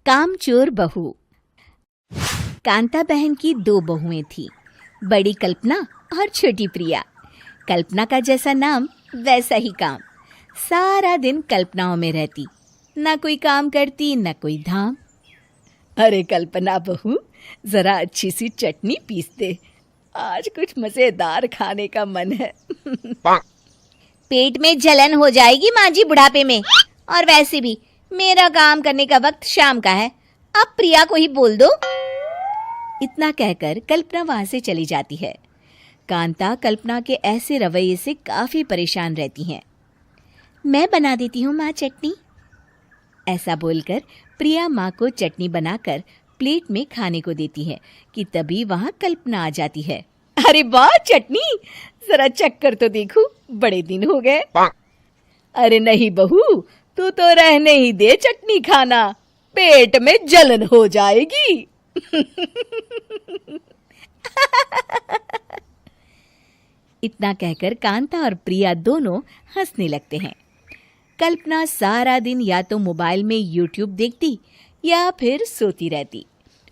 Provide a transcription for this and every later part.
कामचोर बहू। कांता बहन की 2 बहुएं थी, बड़ी कल्पना और छोटी प्रिया। कल्पना का जैसा नाम वैसा ही काम। सारा दिन कल्पनाओं में रहती, ना कोई काम करती न कोई धाम। अरे कल्पना बहू, जरा अच्छी सी चटनी पीस दे, आज कुछ मजेदार खाने का मन है। पेट में जलन हो जाएगी माँ जी बुढ़ापे में, और वैसे भी मेरा काम करने का वक्त शाम का है, अब प्रिया को ही बोल दो। इतना कहकर कल्पना वहां से चली जाती है। कांता कल्पना के ऐसे रवैये से काफी परेशान रहती हैं। मैं बना देती हूँ माँ चटनी। ऐसा बोलकर प्रिया माँ को चटनी बनाकर प्लेट में खाने को देती है कि तभी वहां कल्पना आ जाती है। अरे वाह चटनी, जरा चक्कर तो देखूं, बड़े दिन हो गए। अरे नहीं बहू, तू तो रहने ही दे चटनी खाना, पेट में जलन हो जाएगी। इतना कहकर कांता और प्रिया दोनों हंसने लगते हैं। कल्पना सारा दिन या तो मोबाइल में यूट्यूब देखती या फिर सोती रहती।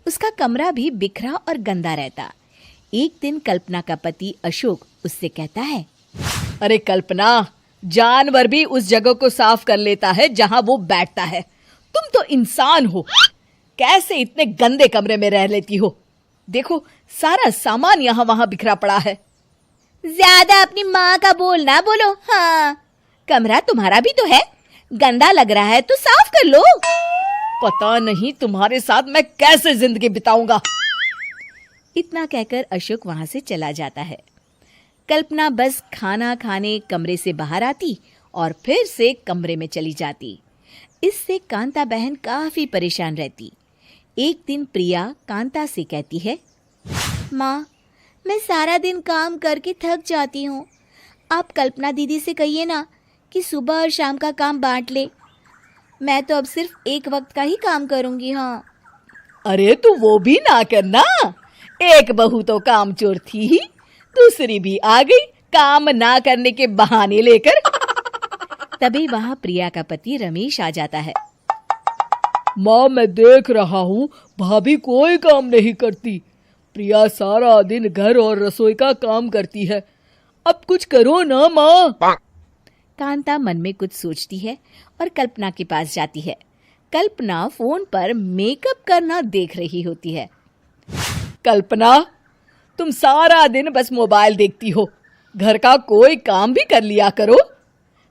उसका कमरा भी बिखरा और गंदा रहता। एक दिन कल्पना का पति अशोक उससे कहता है, अरे कल्पना, जानवर भी उस जगह को साफ कर लेता है जहां वो बैठता है, तुम तो इंसान हो, कैसे इतने गंदे कमरे में रह लेती हो? देखो सारा सामान यहाँ वहां बिखरा पड़ा है। ज्यादा अपनी माँ का बोल ना बोलो। हाँ, कमरा तुम्हारा भी तो है, गंदा लग रहा है तो साफ कर लो। पता नहीं तुम्हारे साथ मैं कैसे जिंदगी बिताऊंगा। इतना कहकर अशोक वहां से चला जाता है। कल्पना बस खाना खाने कमरे से बाहर आती और फिर से कमरे में चली जाती। इससे कांता बहन काफी परेशान रहती। एक दिन प्रिया कांता से कहती है, माँ, मैं सारा दिन काम करके थक जाती हूँ, आप कल्पना दीदी से कहिए ना कि सुबह और शाम का काम बांट ले। मैं तो अब सिर्फ एक वक्त का ही काम करूँगी। हाँ। अरे तू वो भी ना करना, एक बहू तो कामचोर थी ही, दूसरी भी आ गई काम ना करने के बहाने लेकर। तभी वहां प्रिया का पति रमेश आ जाता है। माँ, मैं देख रहा हूँ भाभी कोई काम नहीं करती, प्रिया सारा दिन घर और रसोई का काम करती है, अब कुछ करो ना माँ। कांता मन में कुछ सोचती है और कल्पना के पास जाती है। कल्पना फोन पर मेकअप करना देख रही होती है। कल्पना, तुम सारा दिन बस मोबाइल देखती हो, घर का कोई काम भी कर लिया करो।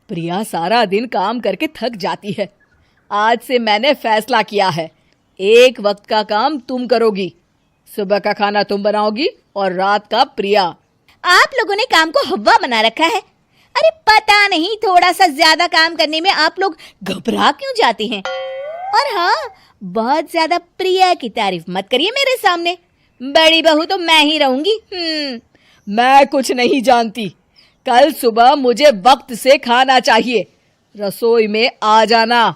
प्रिया सारा दिन काम करके थक जाती है, आज से मैंने फैसला किया है, एक वक्त का काम तुम करोगी, सुबह का खाना तुम बनाओगी और रात का प्रिया। आप लोगों ने काम को हवा बना रखा है। अरे पता नहीं थोड़ा सा ज्यादा काम करने में आप लोग घबरा क्यों जाते हैं। और हाँ, बहुत ज्यादा प्रिया की तारीफ मत करिए मेरे सामने, बड़ी बहू तो मैं ही रहूंगी। मैं कुछ नहीं जानती, कल सुबह मुझे वक्त से खाना चाहिए, रसोई में आ जाना,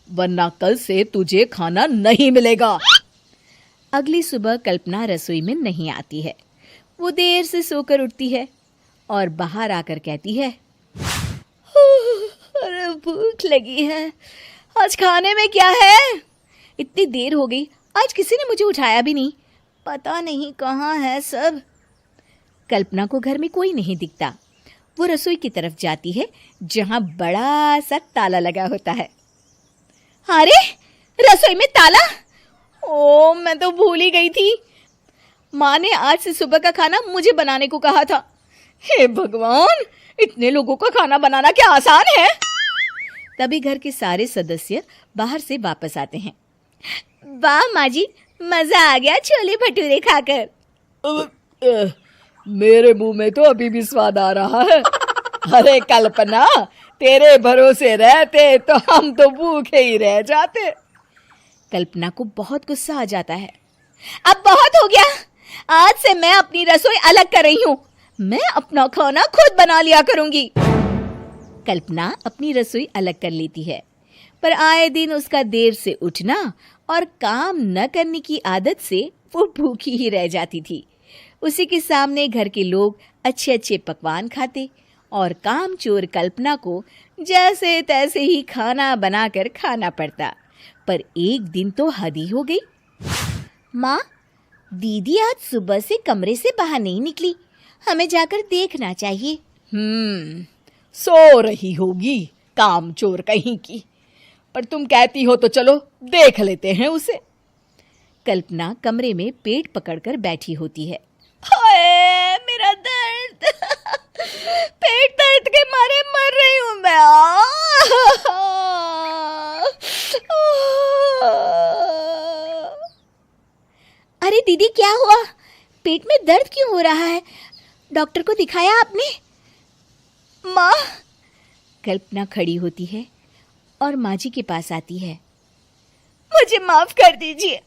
वरना कल से तुझे खाना नहीं मिलेगा। अगली सुबह कल्पना रसोई में नहीं आती है। वो देर से सोकर उठती है और बाहर आकर कहती है, अरे भूख लगी है, आज खाने में क्या है? इतनी देर हो गई, आज किसी ने मुझे उठाया भी नहीं, पता नहीं कहाँ है सब। कल्पना को घर में कोई नहीं दिखता। वो रसोई की तरफ जाती है जहां बड़ा सा ताला लगा होता है। अरे रसोई में ताला? ओ, मैं तो भूल ही गई थी। माँ ने आज से सुबह का खाना मुझे बनाने को कहा था। हे भगवान, इतने लोगों का खाना बनाना क्या आसान है? तभी घर के सारे सदस्य बाहर से वापस आते हैं। वाह माँ जी, मजा आ गया छोले भटूरे खाकर। मेरे मुंह में तो अभी भी स्वाद आ रहा है। अरे कल्पना, तेरे भरोसे रहते तो हम तो भूखे ही रह जाते। कल्पना को बहुत गुस्सा आ जाता है। अब बहुत हो गया, आज से मैं अपनी रसोई अलग कर रही हूँ, मैं अपना खाना खुद बना लिया करूंगी। कल्पना अपनी रसोई अलग कर लेती है, पर आए दिन उसका देर से उठना और काम न करने की आदत से वो भूखी ही रह जाती थी। उसी के सामने घर के लोग अच्छे अच्छे पकवान खाते और कामचोर कल्पना को जैसे तैसे ही खाना बनाकर खाना पड़ता। पर एक दिन तो हद ही हो गई। माँ, दीदी आज सुबह से कमरे से बाहर नहीं निकली, हमें जाकर देखना चाहिए। सो रही होगी कामचोर कहीं की, पर तुम कहती हो तो चलो देख लेते हैं उसे। कल्पना कमरे में पेट पकड़कर बैठी होती है। हाय मेरा दर्द, पेट दर्द के मारे मर रही हूं मैं। अरे दीदी, क्या हुआ? पेट में दर्द क्यों हो रहा है? डॉक्टर को दिखाया आपने? माँ, कल्पना खड़ी होती है और माँ जी के पास आती है। मुझे माफ कर दीजिए,